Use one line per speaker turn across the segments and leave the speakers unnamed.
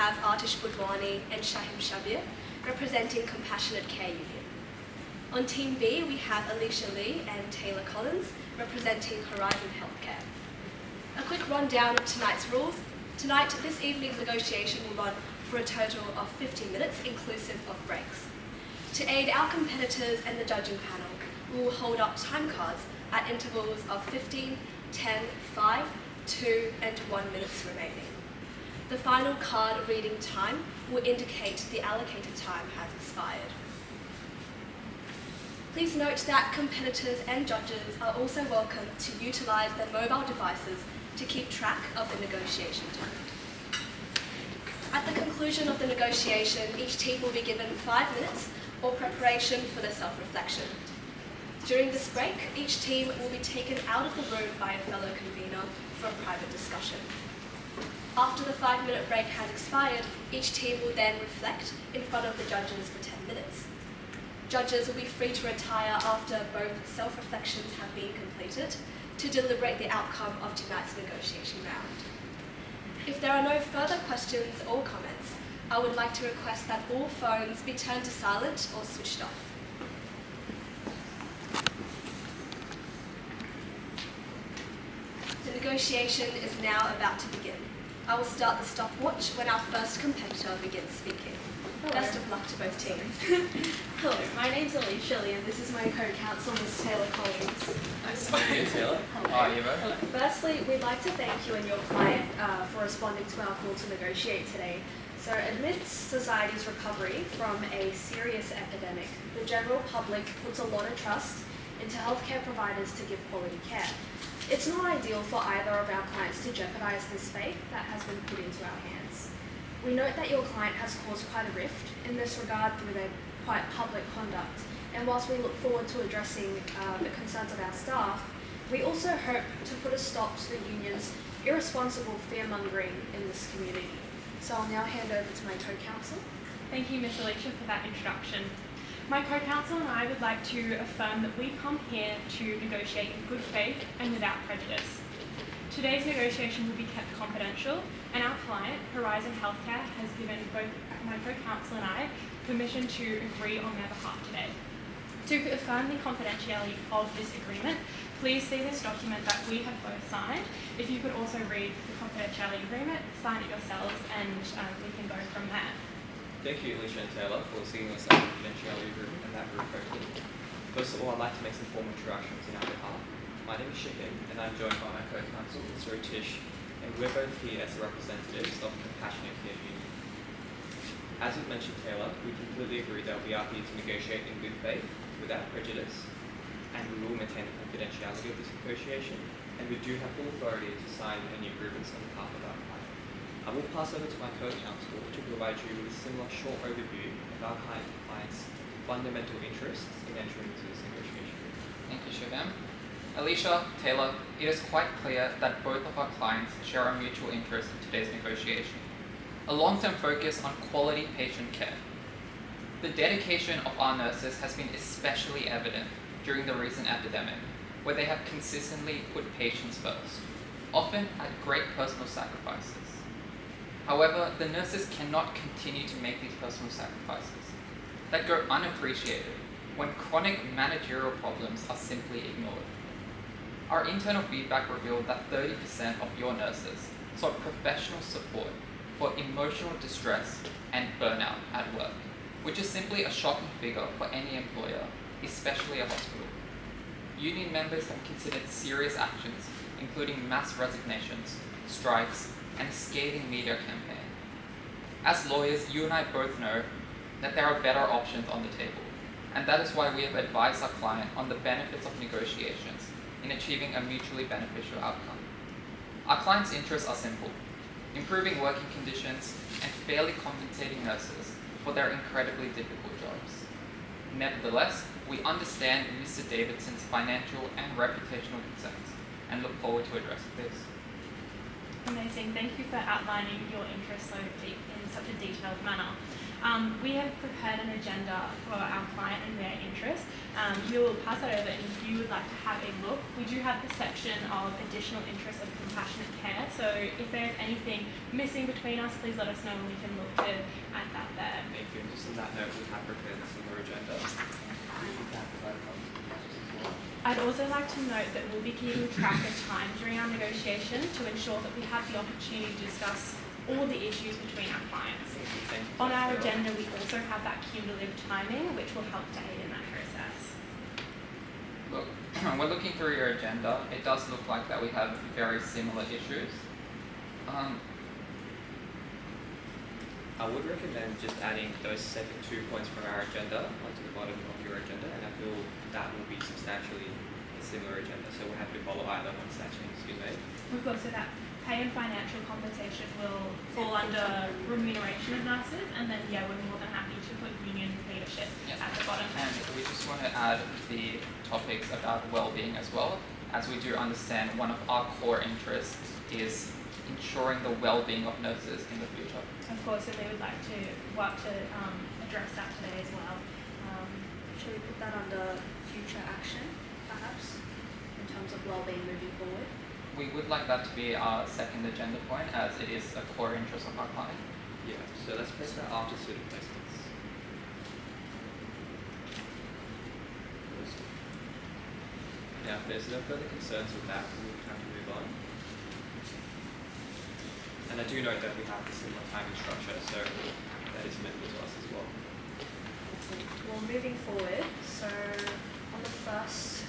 have Artish Budwani and Shahim Shabir, representing Compassionate Care Union. On Team B, we have Alicia Lee and Taylor Collins, representing Horizon Healthcare. A quick rundown of tonight's rules. Tonight, this evening's negotiation will run for a total of 15 minutes, inclusive of breaks. To aid our competitors and the judging panel, we will hold up time cards at intervals of 15, 10, 5, 2 and 1 minutes remaining. The final card reading time will indicate the allocated time has expired. Please note that competitors and judges are also welcome to utilise their mobile devices to keep track of the negotiation time. At the conclusion of the negotiation, each team will be given 5 minutes or preparation for their self-reflection. During this break, each team will be taken out of the room by a fellow convener for a private discussion. After the 5-minute break has expired, each team will then reflect in front of the judges for 10 minutes. Judges will be free to retire after both self-reflections have been completed to deliberate the outcome of tonight's negotiation round. If there are no further questions or comments, I would like to request that all phones be turned to silent or switched off. The negotiation is now about to begin. I will start the stopwatch when our first competitor begins speaking.
Hello.
Best of luck to both teams.
Hello, my name's Alicia Lee and this is my co-counsel, Ms. Taylor Collins.
Nice to meet you, Taylor.
Hello.
How are you, both?
Hello. Firstly, we'd like to thank you and your client for responding to our call to negotiate today. So amidst society's recovery from a serious epidemic, the general public puts a lot of trust into healthcare providers to give quality care. It's not ideal for either of our clients to jeopardise this faith that has been put into our hands. We note that your client has caused quite a rift in this regard through their quite public conduct, and whilst we look forward to addressing the concerns of our staff, we also hope to put a stop to the union's irresponsible fear-mongering in this community. So I'll now hand over to my co-counsel.
Thank you, Ms. Alicia, for that introduction. My co-counsel and I would like to affirm that we come here to negotiate in good faith and without prejudice. Today's negotiation will be kept confidential, and our client, Horizon Healthcare, has given both my co-counsel and I permission to agree on their behalf today. To affirm the confidentiality of this agreement, please see this document that we have both signed. If you could also read the confidentiality agreement, sign it yourselves, and we can go from there.
Thank you, Alicia and Taylor, for seeing us that confidentiality agreement and that very quickly. First of all, I'd like to make some formal introductions in our behalf. My name is Shahid, and I'm joined by my co-counsel, Mr. Tish, and we're both here as representatives of Compassionate Care Union. As you've mentioned, Taylor, we completely agree that we are here to negotiate in good faith, without prejudice, and we will maintain the confidentiality of this negotiation, and we do have full authority to sign any agreements on behalf of our client. I will pass over to my co-counsel to provide you with a similar short overview of our client's fundamental interests in entering into this negotiation.
Thank you, Shubham. Alicia, Taylor, it is quite clear that both of our clients share a mutual interest in today's negotiation, a long-term focus on quality patient care. The dedication of our nurses has been especially evident during the recent epidemic, where they have consistently put patients first, often at great personal sacrifices. However, the nurses cannot continue to make these personal sacrifices that go unappreciated when chronic managerial problems are simply ignored. Our internal feedback revealed that 30% of your nurses sought professional support for emotional distress and burnout at work, which is simply a shocking figure for any employer, especially a hospital. Union members have considered serious actions, including mass resignations, strikes, and a scathing media campaign. As lawyers, you and I both know that there are better options on the table, and that is why we have advised our client on the benefits of negotiations in achieving a mutually beneficial outcome. Our client's interests are simple: improving working conditions and fairly compensating nurses for their incredibly difficult jobs. Nevertheless, we understand Mr. Davidson's financial and reputational concerns and look forward to addressing this.
Amazing. Thank you for outlining your interests so deep in such a detailed manner. We have prepared an agenda for our client and their interest. We'll pass that over, and if you would like to have a look, we do have the section of additional interests of compassionate care. So if there's anything missing between us, please let us know and we can look to add that there.
Thank you. And just on that note, we have prepared a similar agenda.
I'd also like to note that we'll be keeping track of time during our negotiation to ensure that we have the opportunity to discuss all the issues between our clients.
Thank you.
On our agenda, we also have that cumulative timing, which will help to aid in that process.
Look, we're looking through your agenda. It does look like that we have very similar issues.
I would recommend just adding those second 2 points from our agenda onto the bottom of your agenda, and I feel that will be substantially a similar agenda, so we'll have to follow either once that change has been made.
We've got so that pay and financial compensation will fall under remuneration of nurses, and then we're more than happy to put union leadership at the bottom.
And we just want to add the topics about well-being as well, as we do understand one of our core interests is ensuring the well-being of nurses in the future.
Of course, and we would like to work to address that today as well.
Should we put that under future action, perhaps, in terms of well-being moving forward?
We would like that to be our second agenda point, as it is a core interest of our client.
Yeah, so let's press that after student placements. Now, if there's no further concerns with that, we'll have to move on. And I do note that we have the similar timing structure, so that is amenable to us as well.
Well, moving forward, so on the first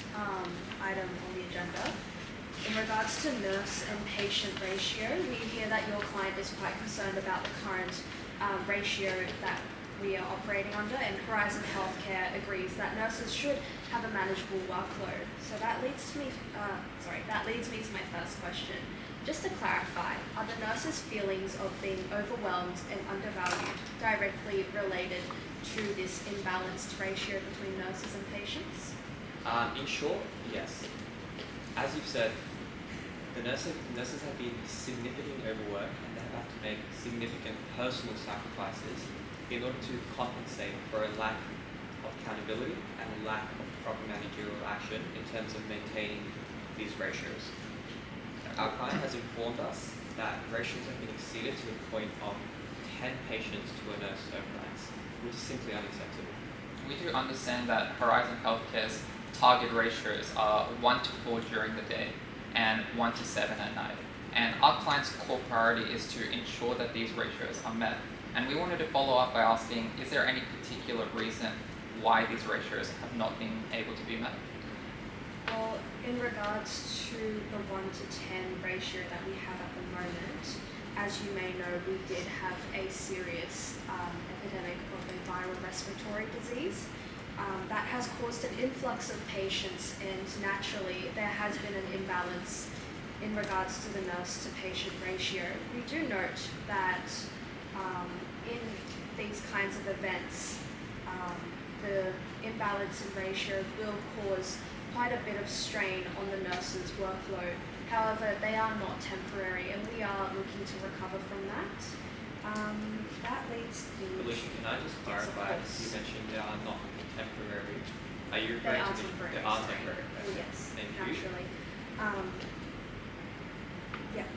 item on the agenda, in regards to nurse and patient ratio, we hear that your client is quite concerned about the current ratio that we are operating under, and Horizon Healthcare agrees that nurses should have a manageable workload. So that leads me to my first question. Just to clarify, are the nurses' feelings of being overwhelmed and undervalued directly related to this imbalanced ratio between nurses and patients?
In short, yes. As you've said, the nurses have been significantly overworked, and they have to make significant personal sacrifices in order to compensate for a lack of accountability and a lack of proper managerial action in terms of maintaining these ratios. Our client has informed us that ratios have been exceeded to the point of 10 patients to a nurse overnight, which is simply unacceptable.
We do understand that Horizon Healthcare's target ratios are 1 to 4 during the day and 1 to 7 at night. And our client's core priority is to ensure that these ratios are met. And we wanted to follow up by asking, is there any particular reason why these ratios have not been able to be met?
Well, in regards to the 1 to 10 ratio that we have at the moment, as you may know, we did have a serious epidemic of a viral respiratory disease. That has caused an influx of patients, and naturally there has been an imbalance in regards to the nurse to patient ratio. We do note that in these kinds of events, the imbalance in ratio will cause quite a bit of strain on the nurse's workload. However, they are not temporary, and we are looking to recover from that. That leads me...
Alicia, can I just clarify? You mentioned they are not temporary. Are you
They
referring
are
to
temporary.
They are temporary.
Oh, yes,
Thank you.
naturally. Yeah.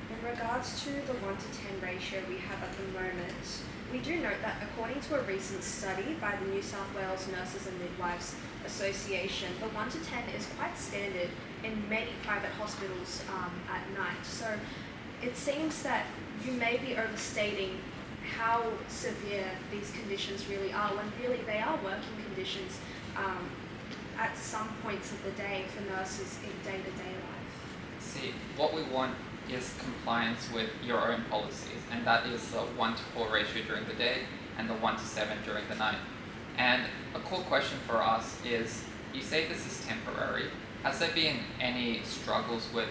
In regards to the 1 to 10 ratio we have at the moment, we do note that according to a recent study by the New South Wales Nurses and Midwives Association, the 1 to 10 is quite standard in many private hospitals at night. So it seems that you may be overstating how severe these conditions really are, when really they are working conditions at some points of the day for nurses in day-to-day life.
See, what we want is compliance with your own policies, and that is the 1 to 4 ratio during the day and the 1 to 7 during the night. And a core question for us is, you say this is temporary. Has there been any struggles with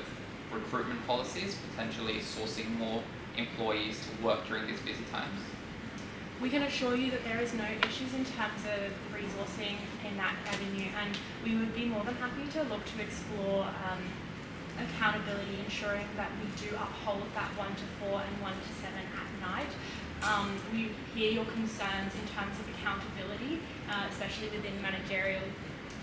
recruitment policies, potentially sourcing more employees to work during these busy times?
We can assure you that there is no issues in terms of resourcing in that avenue, and we would be more than happy to look to explore accountability, ensuring that we do uphold that 1 to 4 and 1 to 7 at night. We hear your concerns in terms of accountability, especially within managerial.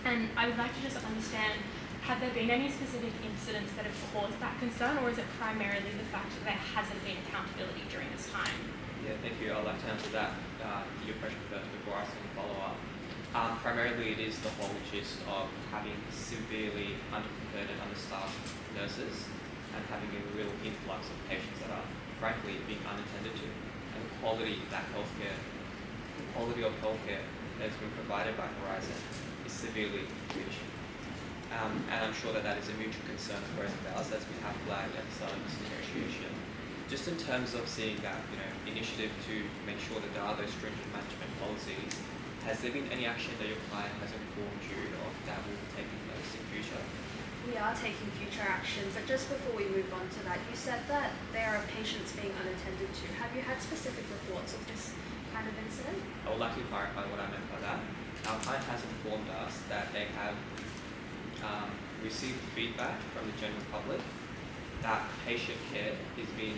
And I would like to just understand, have there been any specific incidents that have caused that concern, or is it primarily the fact that there hasn't been accountability during this time?
Yeah, thank you. I'd like to answer that, your question first before asking a follow-up. Primarily, it is the whole gist of having severely underprepared and understaffed nurses and having a real influx of patients that are, frankly, being unattended to. And the quality of healthcare that has been provided by Horizon is severely diminished. And I'm sure that is a mutual concern of both of us, as we have flagged at the start of this negotiation. Just in terms of seeing that, initiative to make sure that there are those stringent management policies, has there been any action that your client has informed you of that will be taking place in future?
We are taking future action, but just before we move on to that, you said that there are patients being unattended to. Have you had specific reports of this kind of incident?
I would like to clarify what I meant by that. Our client has informed us that they have received feedback from the general public that patient care is being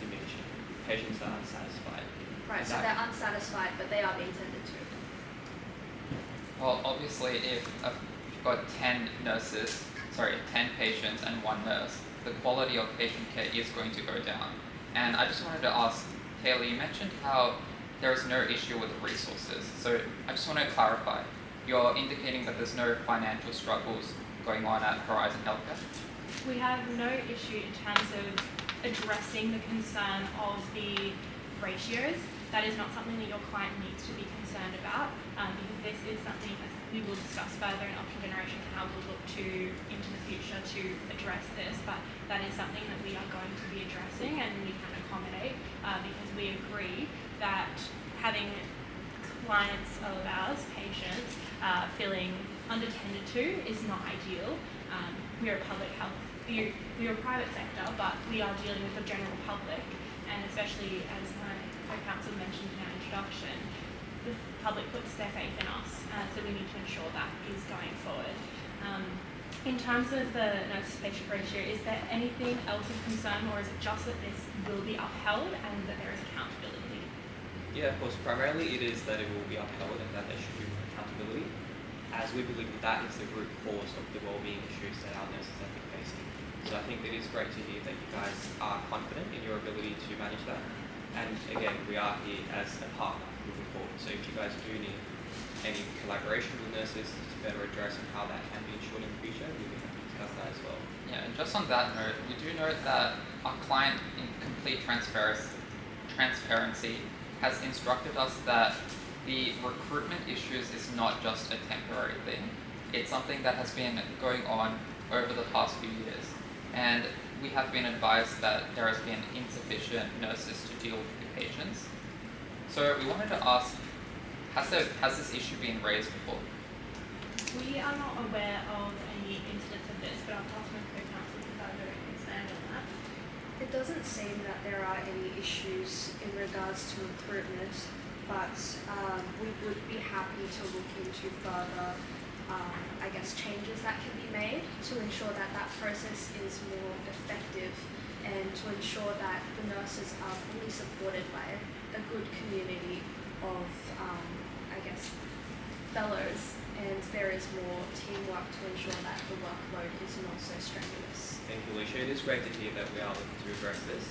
diminished. Patients are unsatisfied.
Right, so they're unsatisfied, but they are being tended to.
Well, obviously, if you've got 10 patients and 1 nurse, the quality of patient care is going to go down. And I just wanted to ask, Taylor, you mentioned how there is no issue with the resources. So I just want to clarify. You're indicating that there's no financial struggles going on at Horizon Healthcare?
We have no issue in terms of addressing the concern of the ratios. That is not something that your client needs to be concerned about, because this is something that we will discuss further in option generation and how we'll look to into the future to address this. But that is something that we are going to be addressing, and we can accommodate because we agree that having clients of ours, patients, feeling unattended to is not ideal. We are a public health, we are a private sector, but we are dealing with the general public, and especially as my co-counsel mentioned in our introduction, the public puts their faith in us, so we need to ensure that is going forward. In terms of the nurse-patient ratio, is there anything else of concern, or is it just that this will be upheld and that there is accountability?
Yeah, of course. Primarily, it is that it will be upheld and that there should be accountability, as we believe that is the root cause of the wellbeing issues that our nurses have been facing. So I think it is great to hear that you guys are confident in your ability to manage that. And again, we are here as a partner moving forward. So if you guys do need any collaboration with nurses to better address how that can be ensured in the future, we'll be happy to discuss that as well.
Yeah, and just on that note, we do note that our client, in complete transparency, has instructed us that the recruitment issues is not just a temporary thing. It's something that has been going on over the past few years. And we have been advised that there has been insufficient nurses to deal with the patients. So we wanted to ask, has this issue been raised before?
We are not aware of any incidents of this, but I'll pass my co-counsel to further expand on that.
It doesn't seem that there are any issues in regards to recruitment, but we would be happy to look into further changes that can be made to ensure that that process is more effective and to ensure that the nurses are fully supported by a good community of, fellows, and there is more teamwork to ensure that the workload is not so strenuous.
Thank you, Alicia. It is great to hear that we are looking to address this,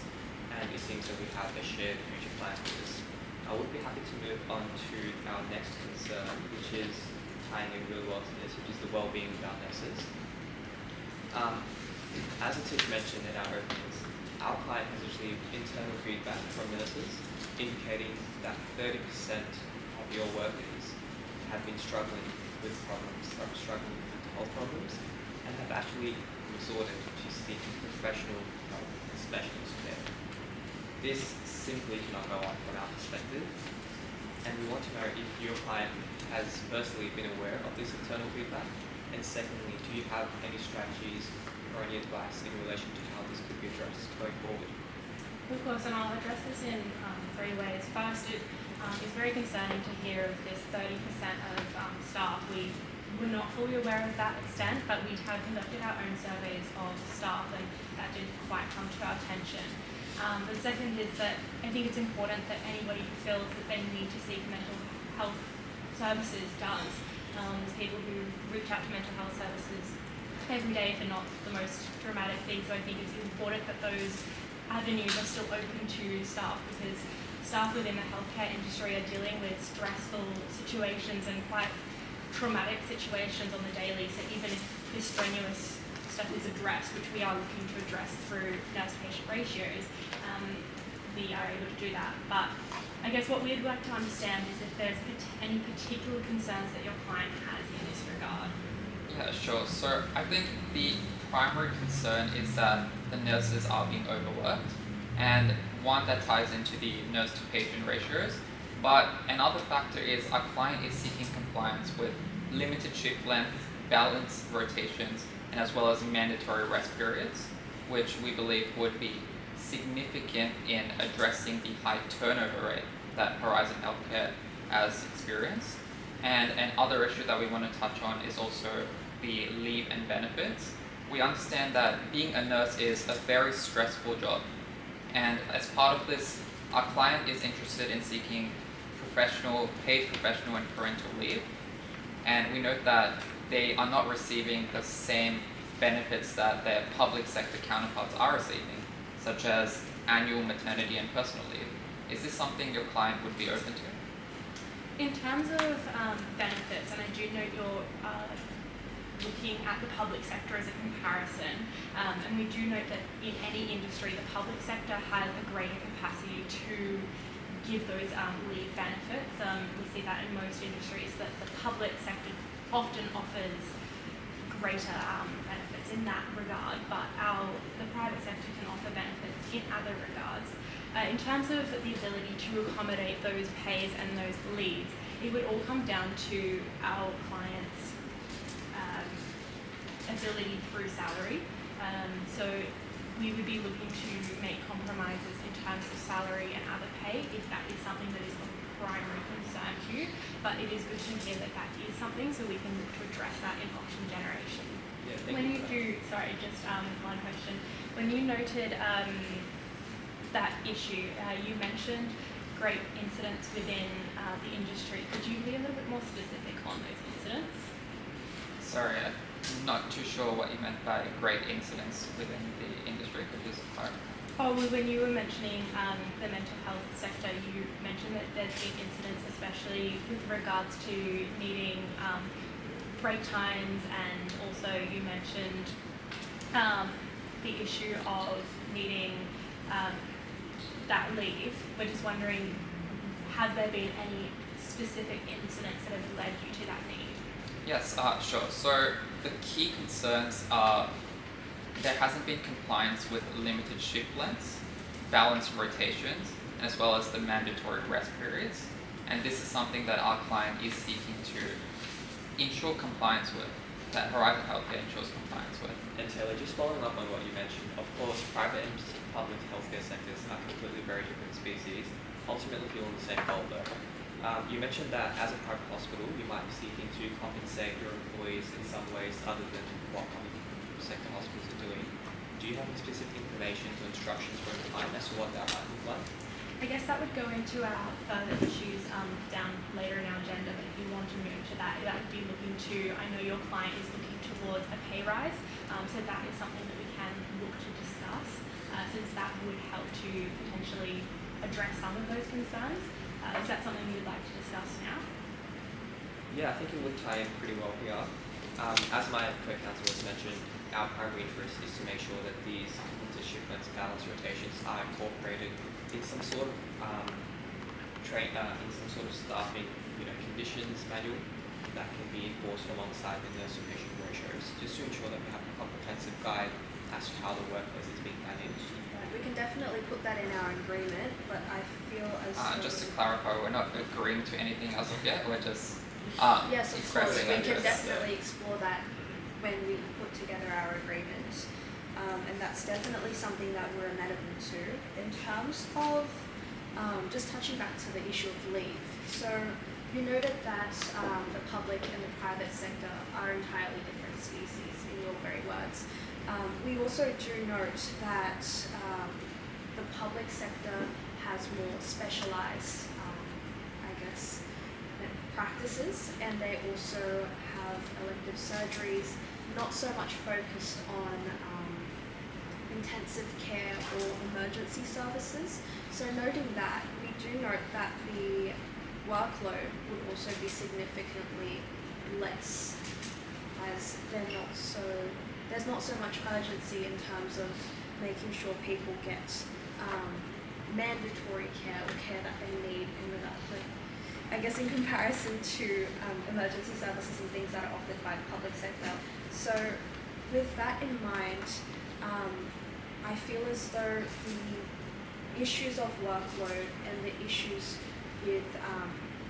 and it seems that we have a shared future plan for this. I would be happy to move on to our next concern, which is tying in really well to this, which is the well-being of our nurses. As Atish mentioned in our openings, our client has received internal feedback from nurses indicating that 30% of your workers have been struggling with mental health problems, and have actually resorted to seeking professional help and specialist care. This simply cannot go on from our perspective, and we want to know if your client has firstly been aware of this internal feedback, and secondly, do you have any strategies or any advice in relation to how this could be addressed going forward?
Of course, and I'll address this in 3 ways. First, it's very concerning to hear of this 30% of staff. We were not fully aware of that extent, but we have conducted our own surveys of staff, and that didn't quite come to our attention. The second is that I think it's important that anybody who feels that they need to seek mental health services does. There's people who reach out to mental health services every day for not the most dramatic things, so I think it's important that those avenues are still open to staff, because staff within the healthcare industry are dealing with stressful situations and quite traumatic situations on the daily, so even if this strenuous stuff is addressed, which we are looking to address through nurse-patient ratios, we are able to do that. But I guess what we'd like to understand is if there's any particular concerns that your client has in this regard.
Yeah, sure. So I think the primary concern is that the nurses are being overworked, and one that ties into the nurse-to-patient ratios. But another factor is our client is seeking compliance with limited shift length, balanced rotations, and as well as mandatory rest periods, which we believe would be significant in addressing the high turnover rate that Horizon Healthcare has experienced. And another issue that we want to touch on is also the leave and benefits. We understand that being a nurse is a very stressful job, and as part of this, our client is interested in seeking paid professional and parental leave, and we note that they are not receiving the same benefits that their public sector counterparts are receiving, such as annual maternity and personal leave. Is this something your client would be open to?
In terms of benefits, and I do note you're looking at the public sector as a comparison, and we do note that in any industry, the public sector has a greater capacity to give those leave benefits. We see that in most industries, that the public sector often offers greater benefits in that regard, but the private sector can offer benefits in other regards. In terms of the ability to accommodate those pays and those leaves, it would all come down to our clients' ability through salary. So we would be looking to make compromises in terms of salary and other pay if that is something that is of primary concern to you. But it is good to hear that that is something, so we can look to address that in option generation.
Yeah,
When you just one question. When you noted that issue, you mentioned great incidents within the industry. Could you be a little bit more specific on those incidents?
Sorry, I'm not too sure what you meant by great incidents within the industry. Could you just clarify?
Oh, well, when you were mentioning the mental health sector, you mentioned that there's been incidents, especially with regards to needing break times, and also you mentioned the issue of needing that leave. We're just wondering, have there been any specific incidents that have led you to that need?
Yes, sure. So the key concerns are there hasn't been compliance with limited shift lengths, balanced rotations, as well as the mandatory rest periods. And this is something that our client is seeking to ensure compliance with, that Horizon Healthcare ensures compliance with.
And Taylor, just following up on what you mentioned, of course, private and public healthcare sectors are completely very different species, ultimately fueling the same goal though. You mentioned that as a private hospital, you might be seeking to compensate your employees in some ways other than what public sector hospitals are doing. Do you have any specific information or instructions for a client as to what that might look like?
I guess that would go into our further issues down later in our agenda, but if you want to move to that, that would be looking to, I know your client is looking towards a pay rise, so that is something that we can look to discuss, since that would help to potentially address some of those concerns. Is that something you'd like to discuss now?
Yeah, I think it would tie in pretty well here. As my co-counsel has mentioned, our primary interest is to make sure that these shift-length balance rotations are incorporated in some sort of in some sort of staffing, conditions manual that can be enforced alongside the nurse-to-patient ratios, just to ensure that we have a comprehensive guide as to how the workplace is being managed.
We can definitely put that in our agreement, but I feel as though...
Just to clarify, we're not agreeing to anything as of yet. We're just
yes, of course,
expressing
we can
interest.
definitely explore that when we put together our agreement, and that's definitely something that we're amenable to. In terms of just touching back to the issue of leave, so you noted that the public and the private sector are entirely different species, in your very words. We also do note that the public sector has more specialized, practices, and they also have elective surgeries, not so much focused on intensive care or emergency services. So noting that, we do note that the workload would also be significantly less, as there's not so much urgency in terms of making sure people get mandatory care or care that they need in comparison to emergency services and things that are offered by the public sector. So with that in mind, I feel as though the issues of workload and the issues with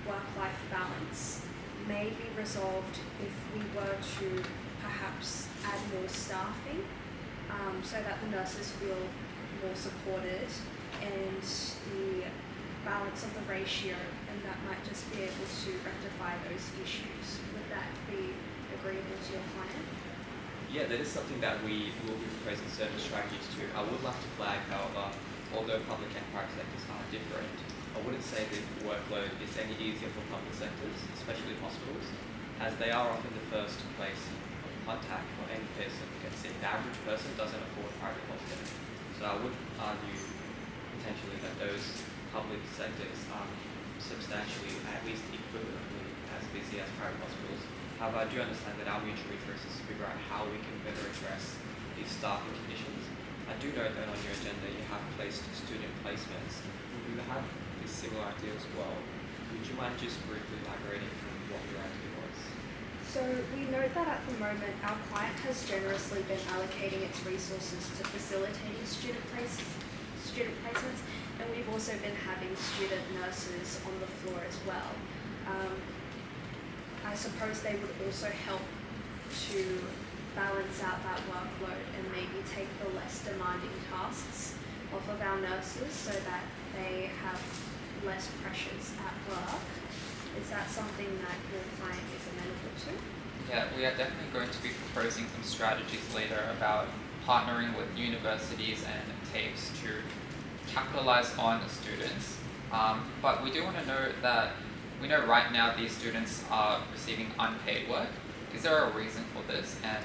work-life balance may be resolved if we were to perhaps add more staffing, so that the nurses feel more supported, and the balance of the ratio, and that might just be able to rectify those issues. Would that be agreeable to your client?
Yeah, that is something that we will be proposing certain strategies to. I would like to flag, however, although public and private sectors are different, I wouldn't say the workload is any easier for public sectors, especially hospitals, as they are often the first place of contact for any person who gets sick. The average person doesn't afford private healthcare. So I would argue potentially that those public sectors are substantially, at least equivalently, as busy as private hospitals. However, I do understand that our mutual interest is to figure out how we can better address these staffing conditions. I do note that on your agenda you have placed student placements. You have this similar idea as well. Would you mind just briefly elaborating on what your idea was?
So we note that at the moment our client has generously been allocating its resources to facilitating student placements, and we've also been having student nurses on the floor as well. I suppose they would also help to balance out that workload and maybe take the less demanding tasks off of our nurses so that they have less pressures at work. Is that something that your client is amenable to?
Yeah, we are definitely going to be proposing some strategies later about partnering with universities and TAFEs to capitalize on students. But we do want to note that we know right now these students are receiving unpaid work. Is there a reason for this, and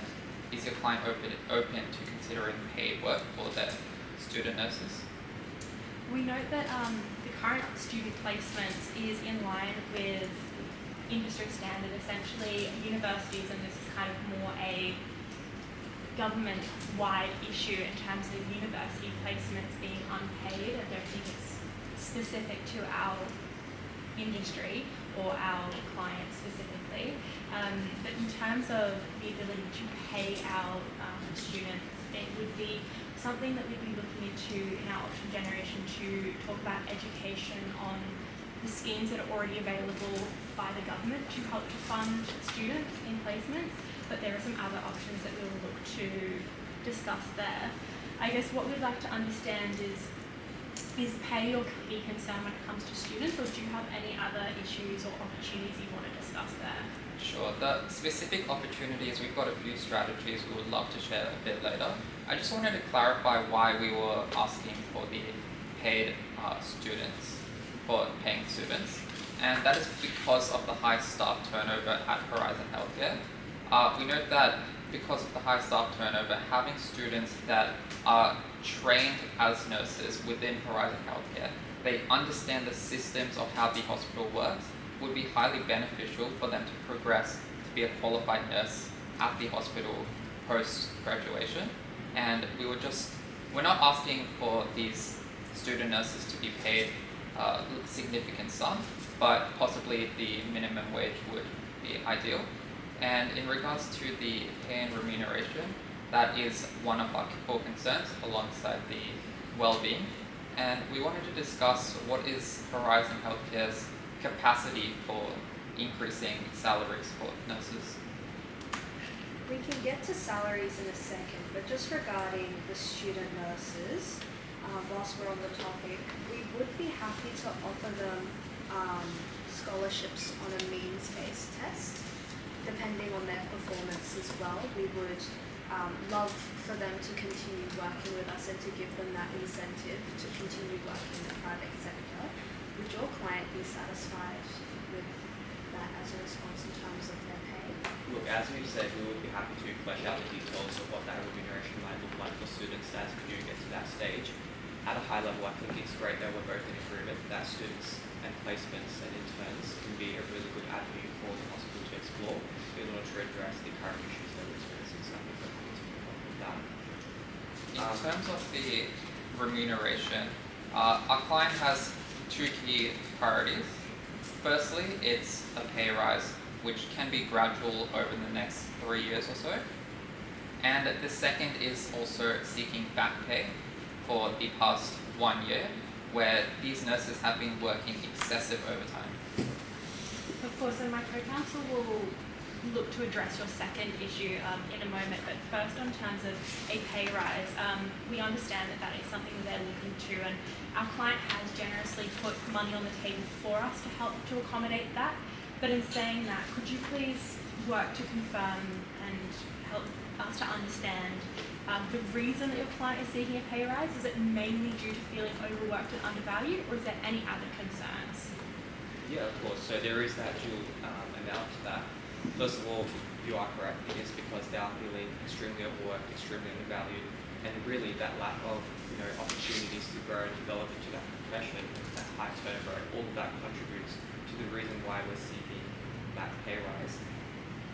is your client open to considering paid work for their student nurses?
We note that the current student placements is in line with industry standard. Essentially, universities, and this is kind of more a government-wide issue in terms of university placements being unpaid. I don't think it's specific to our industry or our clients specifically. But in terms of the ability to pay our students, it would be something that we'd be looking into in our option generation to talk about education on the schemes that are already available by the government to help to fund students in placements, but there are some other options that we'll look to discuss there. I guess what we'd like to understand is pay your key concern when it comes to students, or do you have any other issues or opportunities you want to discuss there?
Sure. The specific opportunities, we've got a few strategies we would love to share a bit later. I just wanted to clarify why we were asking for the paid students, for paying students, and that is because of the high staff turnover at Horizon Healthcare. We note that because of the high staff turnover, having students that are trained as nurses within Horizon Healthcare, they understand the systems of how the hospital works, would be highly beneficial for them to progress to be a qualified nurse at the hospital post-graduation. And we're not asking for these student nurses to be paid a significant sum, but possibly the minimum wage would be ideal. And in regards to the pay and remuneration, that is one of our core concerns alongside the well-being. And we wanted to discuss what is Horizon Healthcare's capacity for increasing salaries for nurses.
We can get to salaries in a second, but just regarding the student nurses, whilst we're on the topic, we would be happy to offer them scholarships on a means-based test, depending on their performance as well. We would love for them to continue working with us and to give them that incentive to continue working in the private sector. Would your client be satisfied with that as a response in terms of their pay?
Look, as you said, we would be happy to flesh out the details of what that remuneration might look like for students as we do get to that stage. At a high level, I think it's great that we're both in agreement that students and placements and interns can be a really good avenue for the hospital to explore in order to address the current issues that we're experiencing. So I'm happy to move on with that.
In terms of the remuneration, our client has two key priorities. Firstly, it's a pay rise, which can be gradual over the next 3 years or so. And the second is also seeking back pay for the past 1 year, where these nurses have been working excessive overtime.
Of course, and my co-counsel will look to address your second issue in a moment, but first on terms of a pay rise, we understand that that is something they're looking to, and our client has generously put money on the table for us to help to accommodate that. But in saying that, could you please work to confirm and help us to understand the reason that your client is seeking a pay rise? Is it mainly due to feeling overworked and undervalued, or is there any other concerns?
Yeah, of course. So there is that dual amount to that. First of all, you are correct. It is because they are feeling extremely overworked, extremely undervalued, and really that lack of opportunities to grow and develop into that profession, that high turnover, all of that contributes to the reason why we're seeking that pay rise.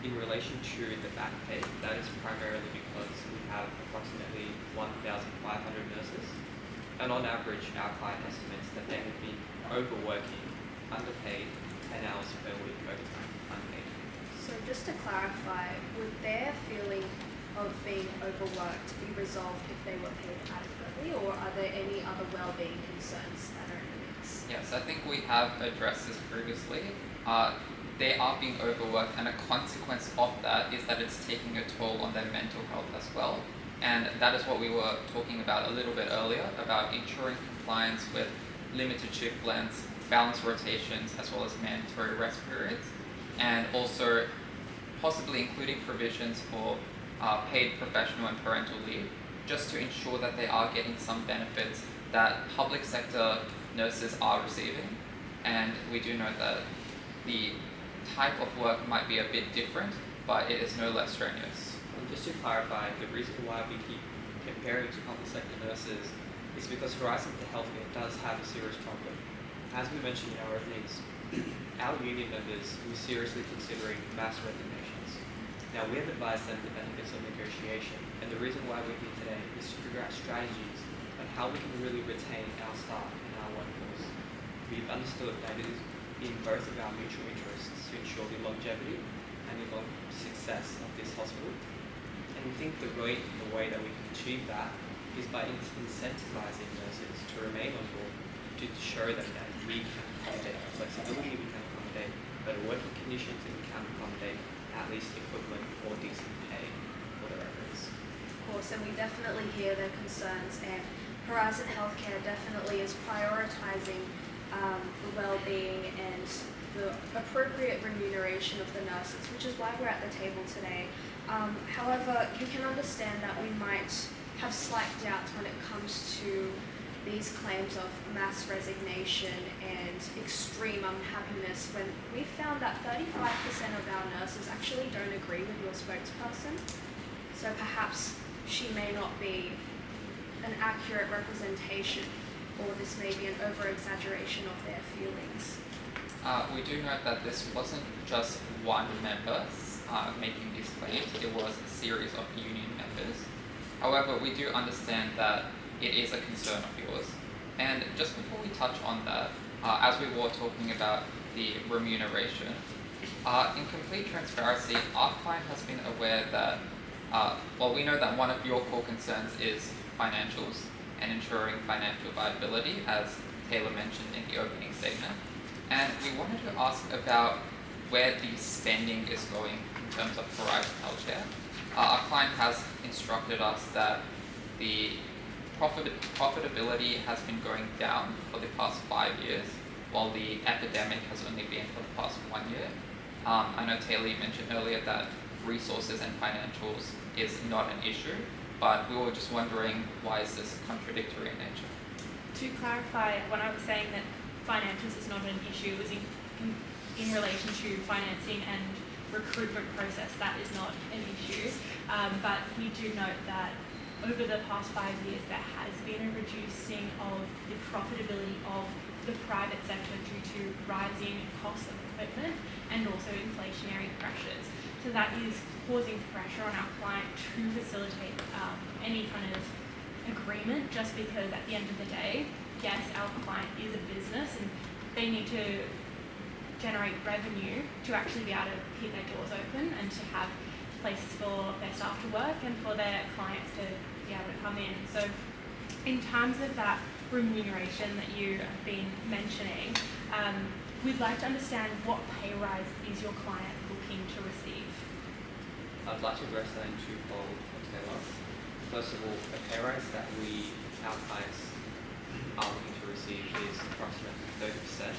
In relation to the back pay, that is primarily because we have approximately 1,500 nurses, and on average, our client estimates that they have been overworking, underpaid, 10 hours per week overtime, unpaid.
So just to clarify, would their feeling of being overworked be resolved if they were paid adequately, or are there any other well-being concerns that are in the mix?
Yes, I think we have addressed this previously. They are being overworked, and a consequence of that is that it's taking a toll on their mental health as well. And that is what we were talking about a little bit earlier, about ensuring compliance with limited shift lengths, balanced rotations, as well as mandatory rest periods, and also possibly including provisions for paid professional and parental leave, just to ensure that they are getting some benefits that public sector nurses are receiving. And we do know that the type of work might be a bit different, but it is no less strenuous.
And just to clarify, the reason why we keep comparing to public sector nurses is because Horizon to Healthcare does have a serious problem. As we mentioned in our openings, our union members were seriously considering mass resignations. Now, we have advised them the benefits of negotiation, and the reason why we're here today is to figure out strategies on how we can really retain our staff and our workforce. We've understood that it is in both of our mutual interests to ensure the longevity and the long success of this hospital. And we think the way that we can achieve that is by incentivizing nurses to remain on board, to show them that we can accommodate flexibility, we can accommodate better working conditions, and we can accommodate at least equivalent or decent pay for their efforts.
Of course, and we definitely hear their concerns, and Horizon Healthcare definitely is prioritising the well-being and the appropriate remuneration of the nurses, which is why we're at the table today. However, you can understand that we might have slight doubts when it comes to these claims of mass resignation and extreme unhappiness when we found that 35% of our nurses actually don't agree with your spokesperson. So perhaps she may not be an accurate representation, or this may be an over-exaggeration of their feelings.
We do note that this wasn't just one member making these claims, it was a series of union members. However, we do understand that it is a concern of yours. And just before we touch on that, as we were talking about the remuneration, in complete transparency, our client has been aware that, we know that one of your core concerns is financials and ensuring financial viability, as Taylor mentioned in the opening statement. And we wanted to ask about where the spending is going in terms of Horizon Healthcare. Our client has instructed us that the profitability has been going down for the past 5 years, while the epidemic has only been for the past 1 year. I know Taylor mentioned earlier that resources and financials is not an issue, but we were just wondering why is this contradictory in nature?
To clarify, when I was saying that financials is not an issue, it was in relation to financing and recruitment process. That is not an issue. But we do note that over the past 5 years, there has been a reducing of the profitability of the private sector due to rising costs of equipment and also inflationary pressures. So that is causing pressure on our client to facilitate any kind of agreement, just because at the end of the day, yes, our client is a business and they need to generate revenue to actually be able to keep their doors open and to have places for their staff to work and for their clients to be able to come in. So in terms of that remuneration that you have been mentioning, we'd like to understand what pay rise is your client looking to receive?
I'd like to address that in twofold, Taylor. First of all, the pay rise that our clients are looking to receive is approximately 30%,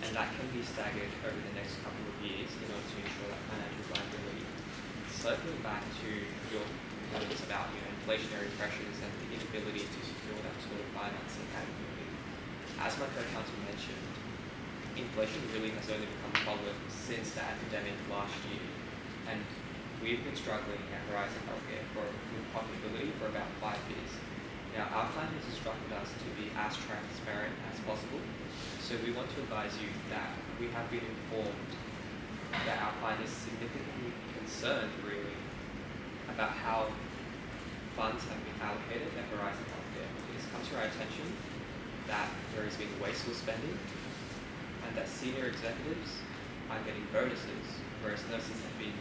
and that can be staggered over the next couple of years in order to ensure that financial viability. Circling back to your points about inflationary pressures and the inability to secure that sort of financing adequately, as my co-counsel mentioned, inflation really has only become a problem since the epidemic last year, and we've been struggling at Horizon Healthcare with profitability for about 5 years. Now, our client has instructed us to be as transparent as possible, so we want to advise you that we have been informed that our client is significantly concerned, really, about how funds have been allocated at Horizon Healthcare. It has come to our attention that there has been wasteful spending and that senior executives are getting bonuses, whereas nurses have been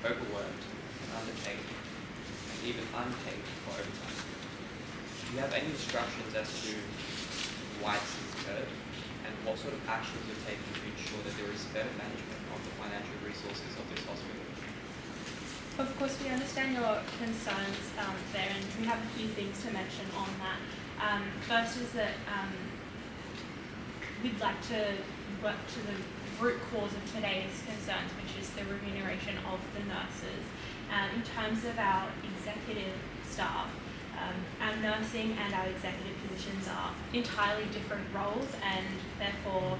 overworked and underpaid, and even unpaid for overtime. Do you have any instructions as to why this has occurred, and what sort of actions you're taking to ensure that there is better management of the financial resources of this hospital?
Of course, we understand your concerns there, and we have a few things to mention on that. First is that we'd like to work to the root cause of today's concerns, which is the remuneration of the nurses. In terms of our executive staff, our nursing and our executive positions are entirely different roles, and therefore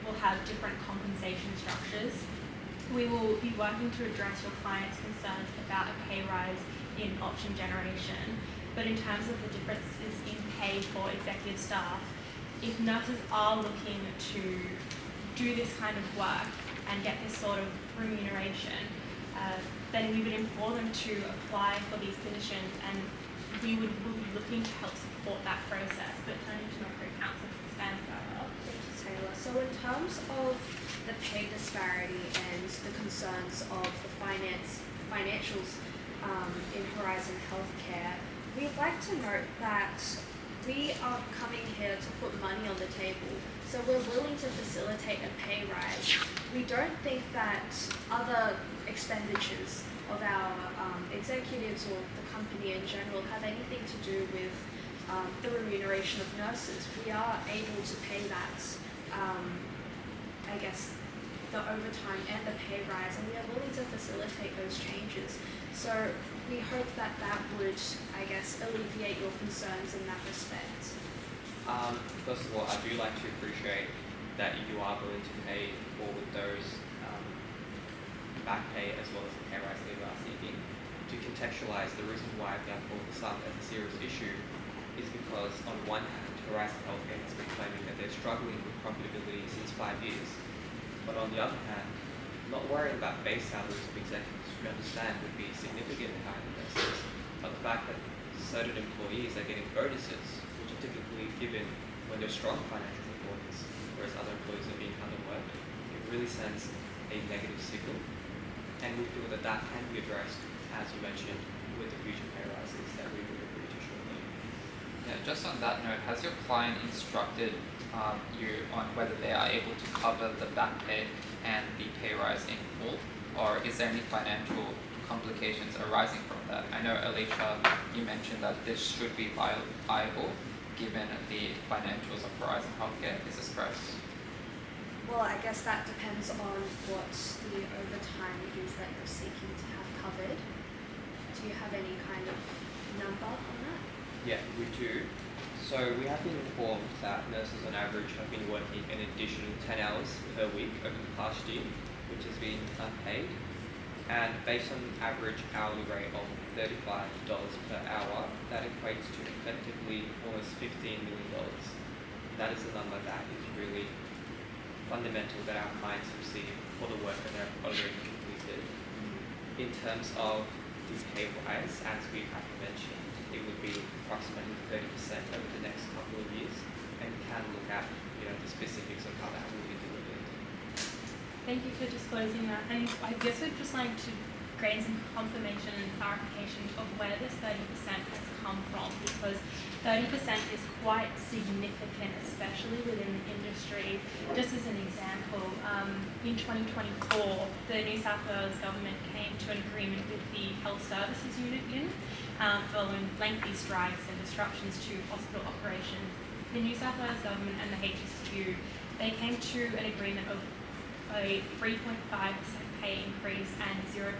will have different compensation structures. We will be working to address your client's concerns about a pay rise in option generation, but in terms of the differences in pay for executive staff, if nurses are looking to do this kind of work and get this sort of remuneration, then we would implore them to apply for these positions, and we will be looking to help support that process. But turning to my co-counsel to expand further.
Thank you, Taylor. So in terms of the pay disparity and the concerns of the financials in Horizon Healthcare, we'd like to note that we are coming here to put money on the table, so we're willing to facilitate a pay rise. We don't think that other expenditures of our executives or the company in general have anything to do with the remuneration of nurses. We are able to pay that, the overtime and the pay rise, and we are willing to facilitate those changes. So we hope that would, alleviate your concerns in that respect.
First of all, I do like to appreciate that you are willing to pay forward those back pay as well as the pay rise that you are seeking. To contextualize, the reason why I've brought this up as a serious issue is because on one hand, Horizon Healthcare has been claiming that they're struggling with profitability since 5 years. But on the other hand, not worrying about base salaries of executives, we understand would be significantly higher than nurses, but the fact that certain employees are getting bonuses, which are typically given when there's strong financial performance, whereas other employees are being underworked, it really sends a negative signal. And we feel that can be addressed, as you mentioned, with the future pay rises that we will agree to shortly.
Yeah, just on that note, has your client instructed you on whether they are able to cover the back pay and the pay rise in full, or is there any financial complications arising from that? I know, Alicia, you mentioned that this should be viable given the financials of Horizon Healthcare. Is this correct?
Well, Well, I guess that depends on what the overtime is that you're seeking to have covered. Do you have any kind of number on that?
Yeah, we do. So we have been informed that nurses on average have been working an additional 10 hours per week over the past year, which has been unpaid. And based on an average hourly rate of $35 per hour, that equates to effectively almost $15 million. That is a number that is really fundamental that our clients receive for the work that they've already completed. In terms of the pay rise, as we have mentioned, it would be approximately 30% over the next couple of years, and we can look at the specifics of how that will be delivered.
Thank you for disclosing that. And I guess I'd just like to gain some confirmation and clarification of where this 30% has come from, because 30% is quite significant, especially within the industry. Just as an example, in 2024, the New South Wales government came to an agreement with the Health Services Union following lengthy strikes and disruptions to hospital operation. The New South Wales government and the HSU, they came to an agreement of a 3.5% pay increase and 0.5%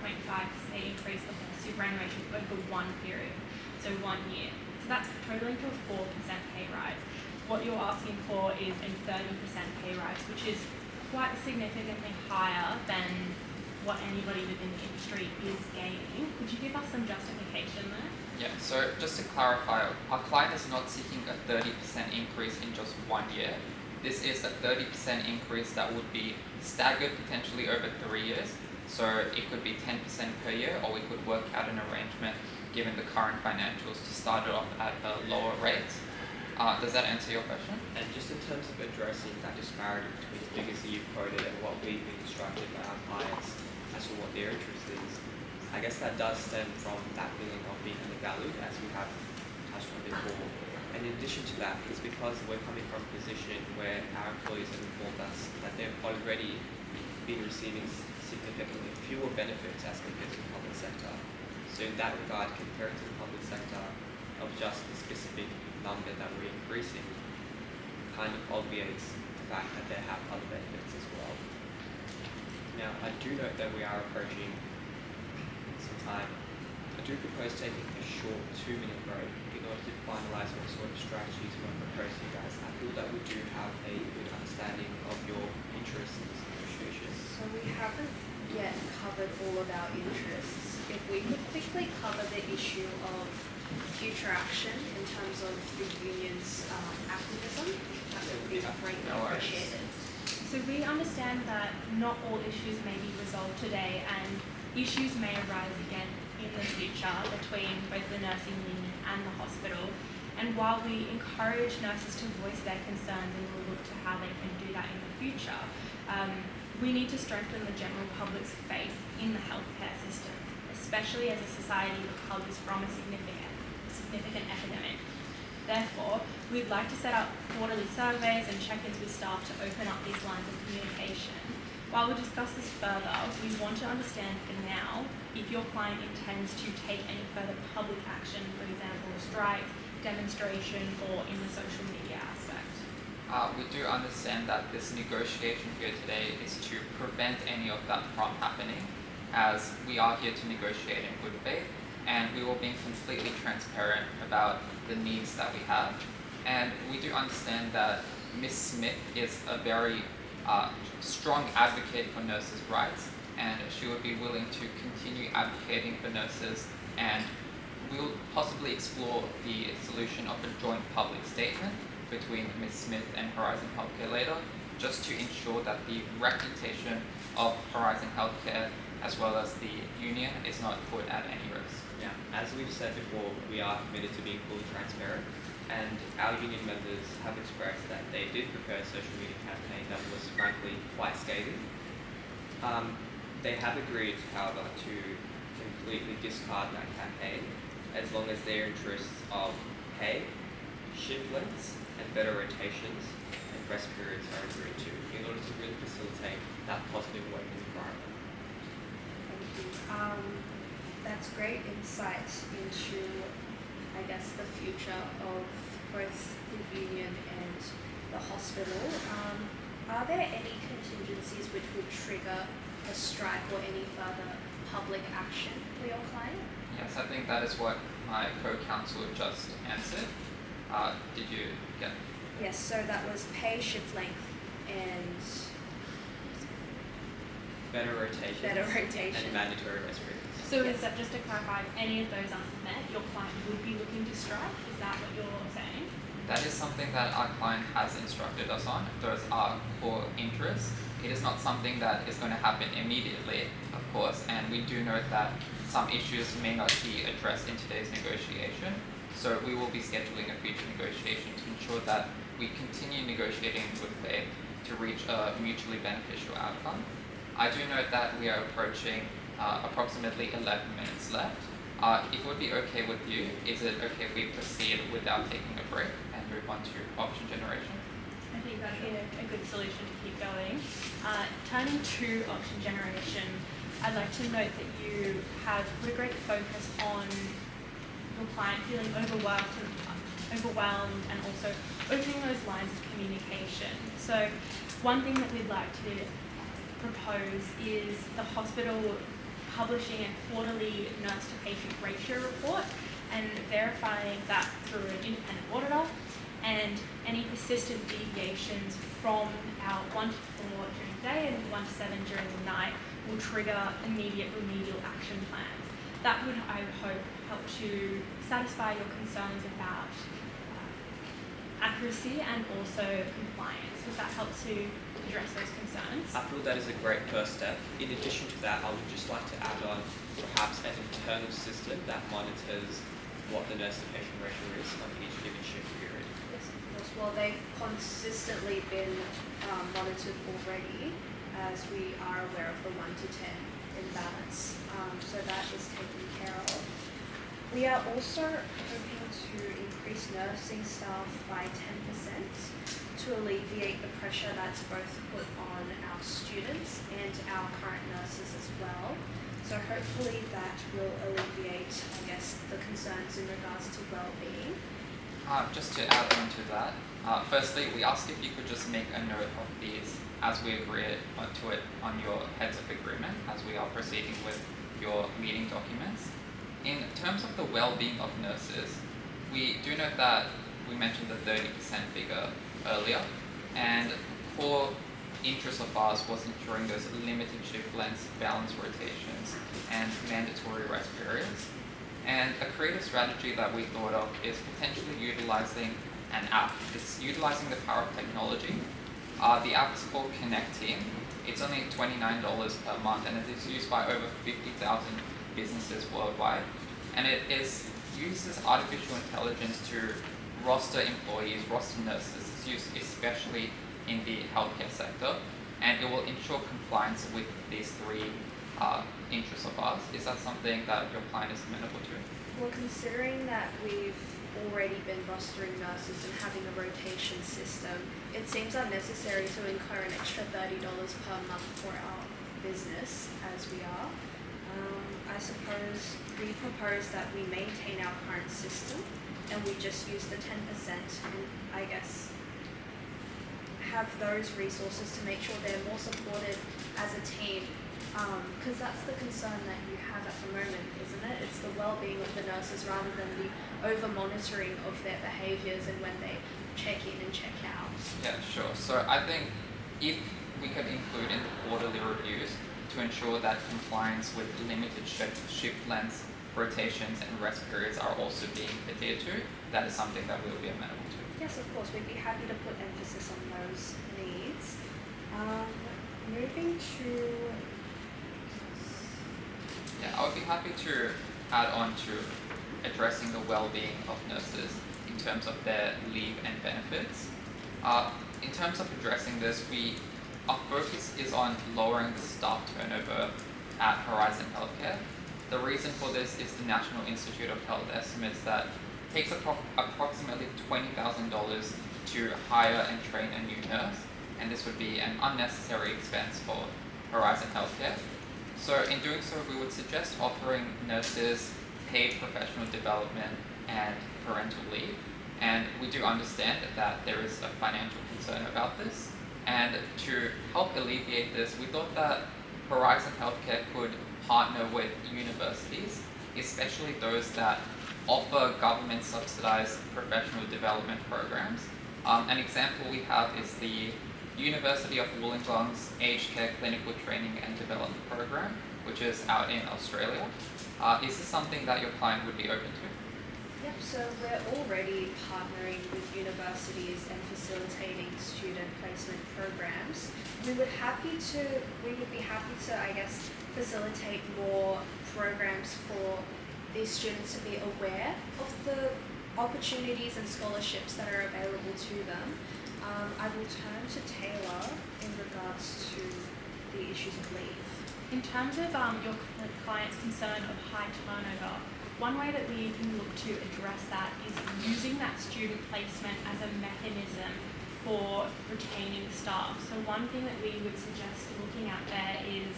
increase of superannuation over one period, so 1 year. So that's totaling to a 4% pay rise. What you're asking for is a 30% pay rise, which is quite significantly higher than what anybody within the industry is gaining. Could you give us some justification there?
Yeah, so just to clarify, our client is not seeking a 30% increase in just 1 year. This is a 30% increase that would be staggered potentially over 3 years. So it could be 10% per year, or we could work out an arrangement given the current financials to start it off at a lower rate. Does that answer your question?
And just in terms of addressing that disparity between the figures that you've quoted and what we've been instructed by our clients as to what their interest is, I guess that does stem from that feeling of being undervalued, as we have touched on before. And in addition to that, it's because we're coming from a position where our employees have informed us that they've already been receiving significantly fewer benefits as compared to the public sector. So in that regard, compared to the public sector of just the specific number that we're increasing, kind of obviates the fact that they have other benefits as well. Now, I do note that we are approaching some time. I do propose taking a short 2-minute break in order to finalise what sort of strategies we're proposing, guys. I feel that we do have a good understanding of your interests in this negotiation.
So we haven't yet covered all of our interests. If we could quickly cover the issue of future action in terms of the union's activism, that would be greatly appreciated.
So we understand that not all issues may be resolved today, and issues may arise again in the future between both the nursing union and the hospital. And while we encourage nurses to voice their concerns and we'll look to how they can do that in the future, we need to strengthen the general public's faith in the healthcare system, especially as a society recovers from a significant epidemic. Therefore, we'd like to set up quarterly surveys and check-ins with staff to open up these lines of communication. While we discuss this further, we want to understand for now if your client intends to take any further public action, for example, a strike, demonstration, or in the social media aspect.
We do understand that this negotiation here today is to prevent any of that from happening, as we are here to negotiate in good faith, and we will be completely transparent about the needs that we have. And we do understand that Ms. Smith is a very strong advocate for nurses' rights, and she would be willing to continue advocating for nurses, and we'll possibly explore the solution of a joint public statement between Ms. Smith and Horizon Healthcare later, just to ensure that the reputation of Horizon Healthcare as well as the union is not put at any risk.
Now, as we've said before, we are committed to being fully transparent, and our union members have expressed that they did prepare a social media campaign that was frankly quite scathing. They have agreed, however, to completely discard that campaign as long as their interests of pay, shift lengths, and better rotations and rest periods are agreed to in order to really facilitate that positive working environment.
Thank you. That's great insight into, I guess, the future of both the union and the hospital. Are there any contingencies which would trigger a strike or any further public action for your client?
Yes, I think that is what my co-counsel just answered. Did you get?
Yes, so that was pay, shift length, and
Better rotation. And mandatory rest periods.
So is that, just to clarify, if any of those aren't met, your client would be looking to strike? Is that what you're saying?
That is something that our client has instructed us on. Those are core interests. It is not something that is going to happen immediately, of course, and we do note that some issues may not be addressed in today's negotiation. So we will be scheduling a future negotiation to ensure that we continue negotiating in good faith to reach a mutually beneficial outcome. I do note that we are approaching approximately 11 minutes left. If it would be okay with you, is it okay if we proceed without taking a break and move on to option generation?
I think that would be a good solution to keep going. Turning to option generation, I'd like to note that you have put a great focus on your client feeling overwhelmed and also opening those lines of communication. So one thing that we'd like to propose is the hospital publishing a quarterly nurse-to-patient ratio report and verifying that through an independent auditor, and any persistent deviations from our 1 to 4 during the day and 1 to 7 during the night will trigger immediate remedial action plans. That would, I would hope, help to satisfy your concerns about accuracy and also compliance. Would that help to address those concerns?
I feel that is a great first step. In addition to that, I would just like to add on perhaps an internal system that monitors what the nurse-to-patient ratio is on each given shift period.
yes, of course. Well, they've consistently been monitored already, as we are aware of the 1 to 10 imbalance. So that is taken care of. We are also hoping to increase nursing staff by 10% to alleviate the pressure that's both put on our students and our current nurses as well. So hopefully that will alleviate, I guess, the concerns in regards to well-being.
Just to add on to that, firstly, we ask if you could just make a note of these as we agree to it on your heads of agreement as we are proceeding with your meeting documents. In terms of the well-being of nurses, we do note that we mentioned the 30% figure earlier, and core interest of ours was ensuring those limited shift lengths, balanced rotations, and mandatory rest periods. And a creative strategy that we thought of is potentially utilizing an app. It's utilizing the power of technology. The app is called Connect Team. It's only $29 per month, and it is used by over 50,000 businesses worldwide. And it uses artificial intelligence to roster employees, roster nurses. It's used especially in the healthcare sector, and it will ensure compliance with these three interests of ours. Is that something that your client is amenable to?
Well, considering that we've already been rostering nurses and having a rotation system, it seems unnecessary to incur an extra $30 per month for our business as we are. I suppose we propose that we maintain our current system and we just use the 10% and I guess have those resources to make sure they're more supported as a team, because that's the concern that you have at the moment, isn't it? It's the well-being of the nurses rather than the over-monitoring of their behaviours and when they check in and check out.
Yeah, sure. So I think if we could include in the quarterly reviews to ensure that compliance with limited shift lengths, rotations, and rest periods are also being adhered to, that is something that we will be amenable to.
Yes, of course, we'd be happy to put emphasis on those needs. Moving to...
Yeah, I would be happy to add on to addressing the well-being of nurses in terms of their leave and benefits. In terms of addressing this, our focus is on lowering the staff turnover at Horizon Healthcare. The reason for this is the National Institute of Health estimates that it takes approximately $20,000 to hire and train a new nurse, and this would be an unnecessary expense for Horizon Healthcare. So in doing so, we would suggest offering nurses paid professional development and parental leave, and we do understand that there is a financial concern about this. And to help alleviate this, we thought that Horizon Healthcare could partner with universities, especially those that offer government subsidized professional development programs. An example we have is the University of Wollongong's Aged Care Clinical Training and Development Program, which is out in Australia. Is this something that your client would be open to?
Yep, so we're already partnering with universities and facilitating student placement programs. We would be happy to, I guess, facilitate more programs for these students to be aware of the opportunities and scholarships that are available to them. I will turn to Taylor in regards to the issues of leave.
In terms of your client's concern of high turnover, one way that we can look to address that is using that student placement as a mechanism for retaining staff. So one thing that we would suggest looking at there is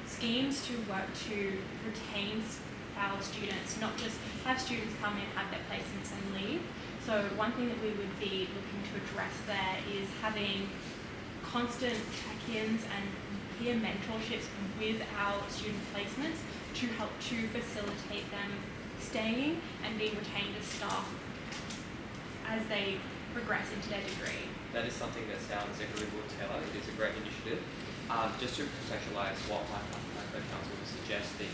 schemes to work to retain our students, not just have students come in, have their placements and leave. So one thing that we would be looking to address there is having constant check-ins and peer mentorships with our student placements to help to facilitate them staying and being retained as staff as they progress into their degree.
That is something that sounds agreeable to Taylor. It is a great initiative. Just to contextualise what my co-counsel was suggesting,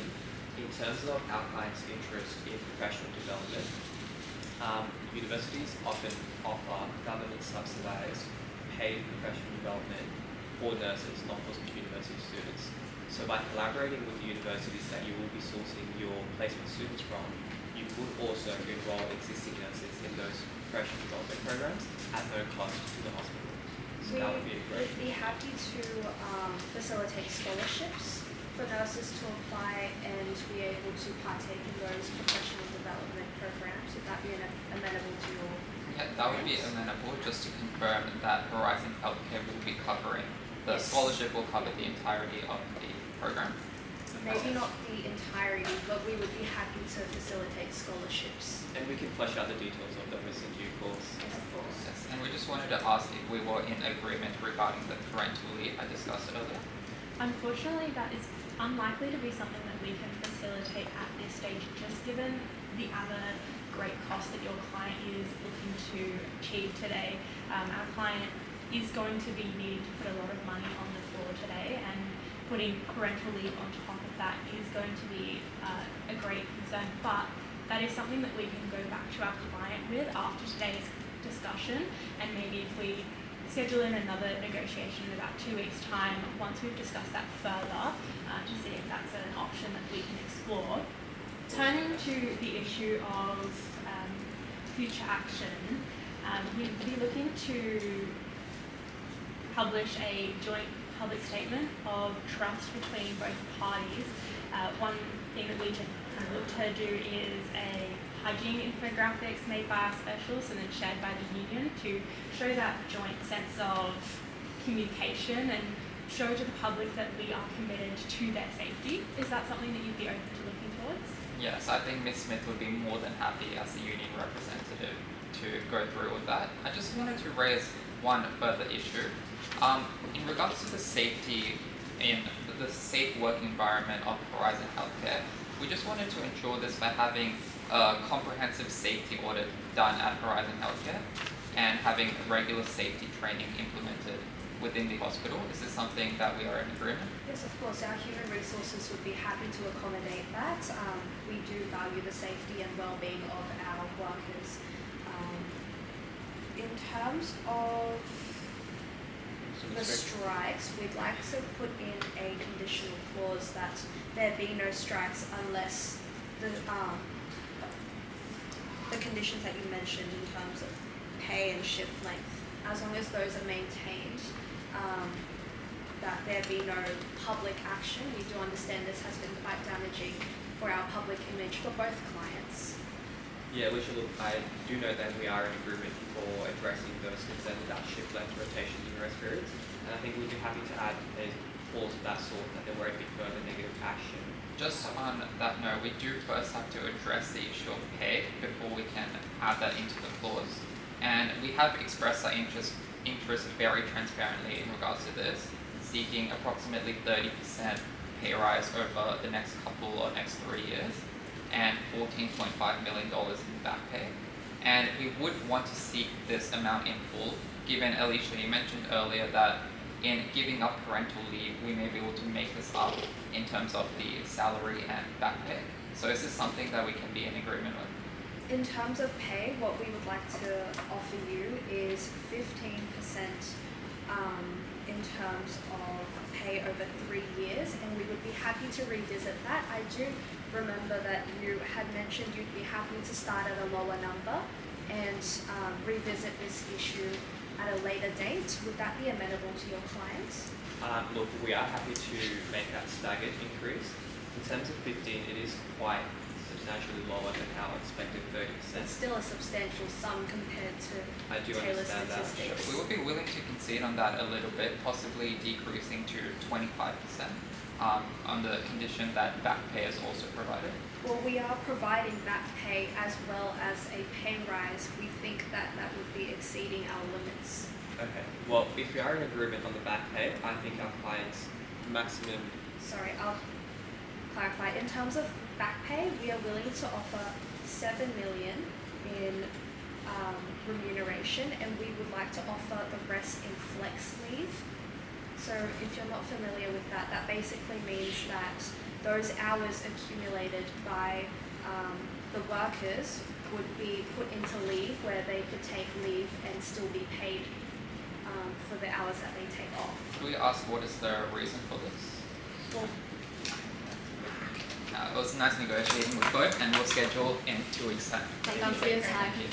in terms of our clients' interest in professional development, universities often offer government subsidised paid professional development for nurses, not for university students. So by collaborating with the universities that you will be sourcing your placement students from, you could also enroll existing nurses in those professional development programs at no cost to the hospital. So that would be a great.
We'd be happy to facilitate scholarships for nurses to apply and be able to partake in those professional development programs. Would that be amenable to your?
Yeah, that would be amenable. Just to confirm that Horizon Healthcare will be covering the
Yes.
scholarship will cover the entirety of the program.
Maybe not the entirety, but we would be happy to facilitate scholarships.
And we can flesh out the details of those in due course.
Yes, of course.
Yes, and we just wanted to ask if we were in agreement regarding the parental leave I discussed earlier.
Unfortunately, that is unlikely to be something that we can facilitate at this stage, just given the other great cost that your client is looking to achieve today. Our client is going to be needing to put a lot of money on the floor today, and putting parental leave on top of that is going to be a great concern. But that is something that we can go back to our client with after today's discussion, and maybe if we schedule in another negotiation in about 2 weeks' time, once we've discussed that further, to see if that's an option that we can explore. Turning to the issue of future action, we'd be looking to publish a joint public statement of trust between both parties. One thing that we can look to do is a hygiene infographics made by our specialists and then shared by the union to show that joint sense of communication and show to the public that we are committed to their safety. Is that something that you'd be open to looking towards?
Yes, I think Ms. Smith would be more than happy as the union representative to go through with that. I just wanted to raise one further issue. In regards to the safety in the safe work environment of Horizon Healthcare, we just wanted to ensure this by having a comprehensive safety audit done at Horizon Healthcare and having regular safety training implemented within the hospital. Is this something that we are in agreement?
Yes, of course. Our human resources would be happy to accommodate that. We do value the safety and well-being of our workers. In terms of the strikes, we'd like to put in a conditional clause that there be no strikes unless the conditions that you mentioned in terms of pay and shift length, as long as those are maintained, that there be no public action. We do understand this has been quite damaging for our public image for both clients.
Yeah, Alicia, look, I do know that we are in agreement for addressing those concerns about shift length, rotations, and rest periods, and I think we'd be happy to add a clause of that sort that there won't be further negative action.
Just on that note, we do first have to address the issue of pay before we can add that into the clause. And we have expressed our interest interest very transparently in regards to this, seeking approximately 30% pay rise over the next couple or next 3 years, and $14.5 million in back pay. And we would want to seek this amount in full, given, Alicia, you mentioned earlier that in giving up parental leave, we may be able to make this up in terms of the salary and back pay. So is this something that we can be in agreement with?
In terms of pay, what we would like to offer you is 15% in terms of pay over 3 years, and we would be happy to revisit that. I do remember that you had mentioned you'd be happy to start at a lower number and revisit this issue at a later date. Would that be amenable to your clients?
Look, we are happy to make that staggered increase. In terms of 15, it is quite substantially lower than our expected 30%.
It's still a substantial sum compared to
I do
Taylor's
understand that.
statistics.
We would be willing to concede on that a little bit, possibly decreasing to 25%, on the condition that back pay is also provided.
Well, we are providing back pay as well as a pay rise. We think that that would be exceeding our limits.
Okay, well, if we are in agreement on the back pay, I think our client's maximum.
Sorry, I'll clarify. In terms of back pay, we are willing to offer $7 million in remuneration, and we would like to offer the rest in flex leave. So if you're not familiar with that, that basically means that those hours accumulated by the workers would be put into leave, where they could take leave and still be paid for the hours that they take off.
Could we ask what is the reason for this?
Well,
It was nice negotiating with both, and we'll schedule in 2 weeks' time.
Thank you for your time.
Thank you.